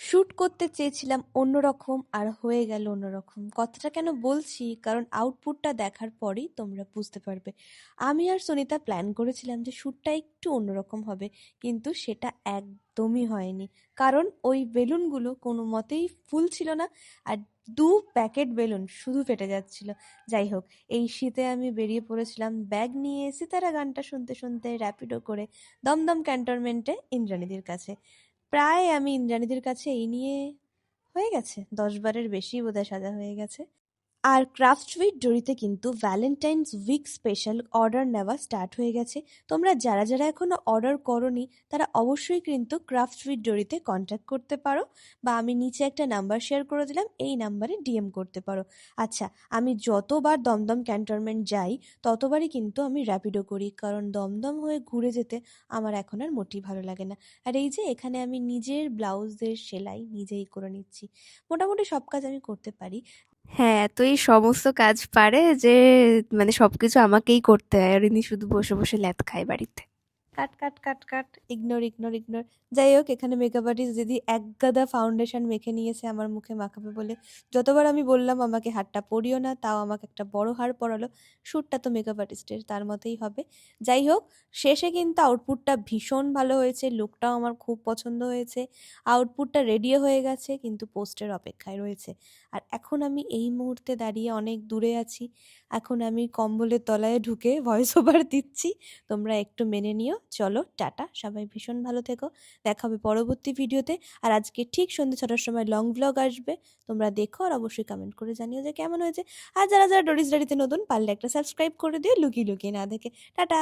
Shoot করতে চেয়েছিলাম অন্যরকম আর হয়ে গেল অন্যরকম। কথাটা কেন বলছি, কারণ আউটপুটটা দেখার পরেই তোমরা বুঝতে পারবে। আমি আর সুনিতা প্ল্যান করেছিলাম যে শ্যুটটা একটু অন্যরকম হবে, কিন্তু সেটা একদমই হয়নি। কারণ ওই বেলুনগুলো কোনো মতেই ফুল ছিল না, আর 2 প্যাকেট বেলুন শুধু ফেটে যাচ্ছিল। যাই হোক, এই শীতে আমি বেরিয়ে পড়েছিলাম ব্যাগ নিয়ে সিতারা গানটা শুনতে শুনতে র্যাপিডো করে দমদম ক্যান্টনমেন্টে ইন্দ্রাণীদের কাছে। প্রায় আমি ইন্দ্রাণীদের কাছে এই নিয়ে হয়ে গেছে 10 বারের বেশি বোধহয় সাজা হয়ে গেছে। আর ক্রাফটসউইথ জরিতে কিন্তু ভ্যালেন্টাইন্স উইক স্পেশাল অর্ডার নেওয়া স্টার্ট হয়ে গেছে। তোমরা যারা যারা এখনো অর্ডার করোনি তারা অবশ্যই কিন্তু ক্রাফটসউইথ জরিতে কন্ট্যাক্ট করতে পারো, বা আমি নিচে একটা নাম্বার শেয়ার করে দিলাম, এই নাম্বারে ডিএম করতে পারো। আচ্ছা, আমি যতবার দমদম ক্যান্টনমেন্ট যাই ততবারই কিন্তু আমি র্যাপিডো করি, কারণ দমদম হয়ে ঘুরে যেতে আমার এখন আর মোটেই ভালো লাগে না। আর এই যে এখানে আমি নিজের ব্লাউজের সেলাই নিজেই করে নিচ্ছি। মোটামুটি সব কাজ আমি করতে পারি। হ্যাঁ, তো এই সমস্ত কাজ পারে যে মানে সবকিছু আমাকেই করতে হয় আর ইনি শুধু বসে বসে ল্যাদ খায় বাড়িতে। কাট কাট কাট কাট, ইগনোর ইগনোর ইগনোর। যাই হোক, এখানে মেকআপ আর্টিস্ট দিদি এক গাদা ফাউন্ডেশন মেখে নিয়েছে আমার মুখে মাখাবে বলে। যতবার আমি বললাম আমাকে হারটা পরিও না, তাও আমাকে একটা বড় হার পরালো। শ্যুটটা তো মেকআপ আর্টিস্টের, তার মতেই হবে। যাই হোক, শেষে কিন্তু আউটপুটটা ভীষণ ভালো হয়েছে, লুকটাও আমার খুব পছন্দ হয়েছে। আউটপুটটা রেডিও হয়ে গেছে, কিন্তু পোস্টের অপেক্ষায় রয়েছে। আর এখন আমি এই মুহূর্তে দাঁড়িয়ে অনেক দূরে আছি। এখন আমি কম্বলের তলায় ঢুকে ভয়েস ওভার দিচ্ছি। তোমরা একটু মেনে নিও। চলো টাটা, সবাই ভীষণ ভালো থেকো। দেখা হবে পরবর্তী ভিডিওতে। আর আজকে ঠিক সন্ধ্যে 6টার সময় লং ভ্লগ আসবে, তোমরা দেখো আর অবশ্যই কমেন্ট করে জানিও যে কেমন হয়েছে। আর যারা যারা ডোরিস ডায়েরিতে নতুন, পারলে একটা সাবস্ক্রাইব করে দিও লুকিয়ে লুকিয়ে না দেখে। টাটা।